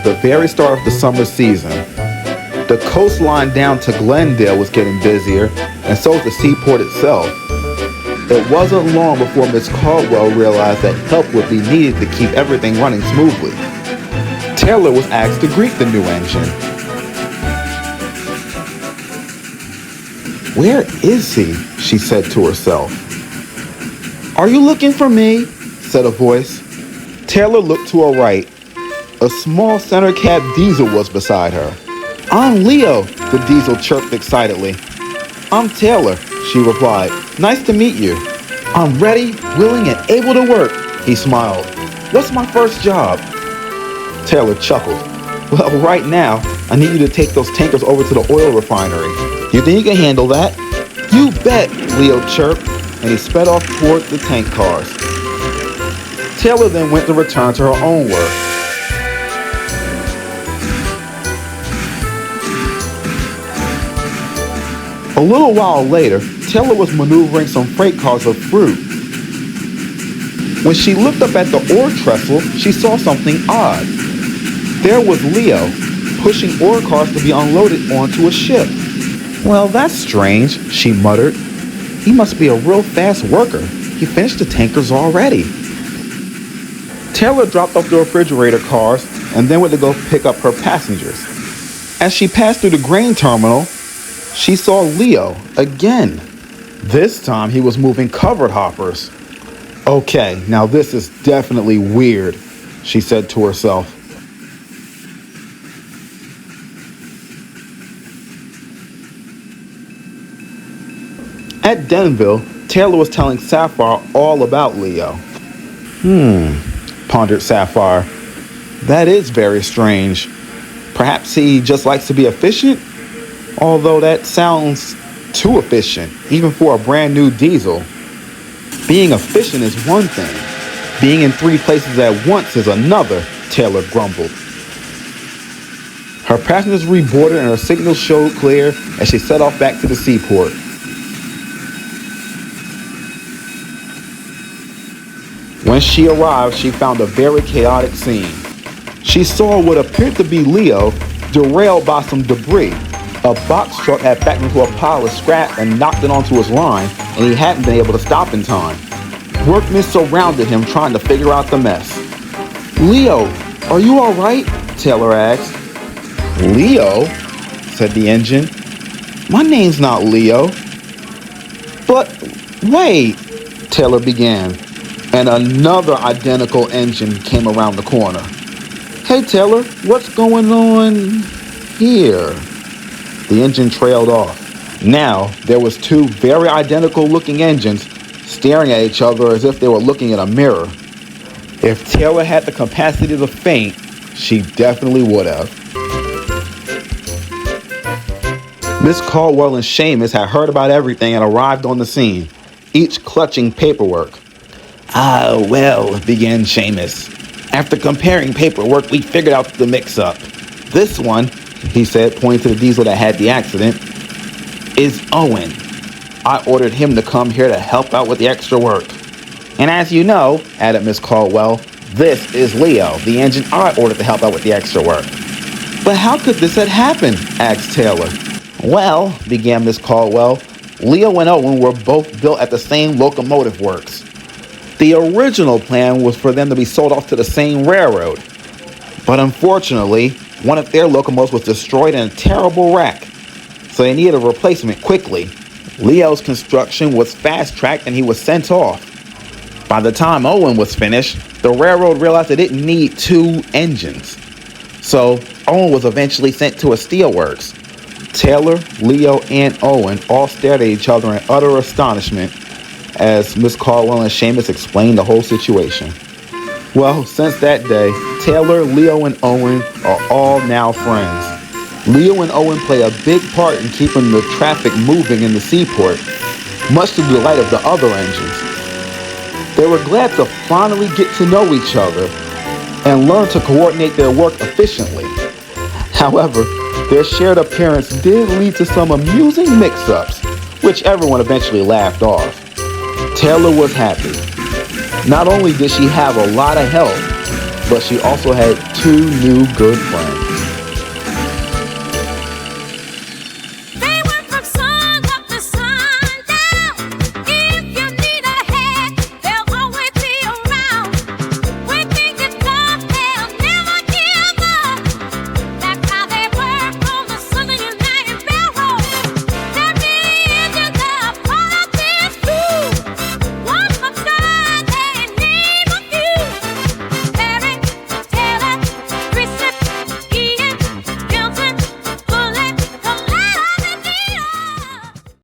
the very start of the summer season. The coastline down to Glendale was getting busier, and so was the seaport itself. It wasn't long before Miss Caldwell realized that help would be needed to keep everything running smoothly. Taylor was asked to greet the new engine. "Where is he?" she said to herself. "Are you looking for me?" said a voice. Taylor looked to her right. A small center cab diesel was beside her. "I'm Leo," the diesel chirped excitedly. "I'm Taylor," she replied. "Nice to meet you." "I'm ready, willing, and able to work," he smiled. "What's my first job?" Taylor chuckled. "Well, right now, I need you to take those tankers over to the oil refinery. You think you can handle that?" "You bet," Leo chirped, and he sped off toward the tank cars. Taylor then went to return to her own work. A little while later, Taylor was maneuvering some freight cars of fruit. When she looked up at the ore trestle, she saw something odd. There was Leo, pushing ore cars to be unloaded onto a ship. "Well, that's strange," she muttered. "He must be a real fast worker. He finished the tankers already." Taylor dropped off the refrigerator cars and then went to go pick up her passengers. As she passed through the grain terminal, she saw Leo again. This time he was moving covered hoppers. "Okay, now this is definitely weird," she said to herself. At Denville, Taylor was telling Sapphire all about Leo. Pondered Sapphire. "That is very strange. Perhaps he just likes to be efficient? Although that sounds too efficient, even for a brand new diesel. Being efficient is one thing. Being in 3 places at once is another," Taylor grumbled. Her passengers reboarded and her signal showed clear as she set off back to the seaport. When she arrived, she found a very chaotic scene. She saw what appeared to be Leo derailed by some debris. A box truck had backed into a pile of scrap and knocked it onto his line, and he hadn't been able to stop in time. Workmen surrounded him trying to figure out the mess. "Leo, are you all right?" Taylor asked. "Leo?" said the engine. "My name's not Leo." "But wait," Taylor began, and another identical engine came around the corner. "Hey Taylor, what's going on here?" The engine trailed off. Now there was 2 very identical looking engines staring at each other as if they were looking in a mirror. If Taylor had the capacity to faint, she definitely would have. Miss Caldwell and Seamus had heard about everything and arrived on the scene, each clutching paperwork. "Ah, well," began Seamus. "After comparing paperwork, we figured out the mix-up. This one," he said, pointing to the diesel that had the accident, "is Owen. I ordered him to come here to help out with the extra work. And as you know," added Miss Caldwell, "this is Leo, the engine I ordered to help out with the extra work." "But how could this have happened?" asked Taylor. "Well," began Miss Caldwell, "Leo and Owen were both built at the same locomotive works. The original plan was for them to be sold off to the same railroad. But unfortunately, one of their locomotives was destroyed in a terrible wreck, so they needed a replacement quickly. Leo's construction was fast-tracked and he was sent off. By the time Owen was finished, the railroad realized it didn't need 2 engines. So Owen was eventually sent to a steelworks." Taylor, Leo, and Owen all stared at each other in utter astonishment as Miss Caldwell and Seamus explained the whole situation. Well, since that day, Taylor, Leo, and Owen are all now friends. Leo and Owen play a big part in keeping the traffic moving in the seaport, much to the delight of the other engines. They were glad to finally get to know each other and learn to coordinate their work efficiently. However, their shared appearance did lead to some amusing mix-ups, which everyone eventually laughed off. Taylor was happy. Not only did she have a lot of help, but she also had two new good friends.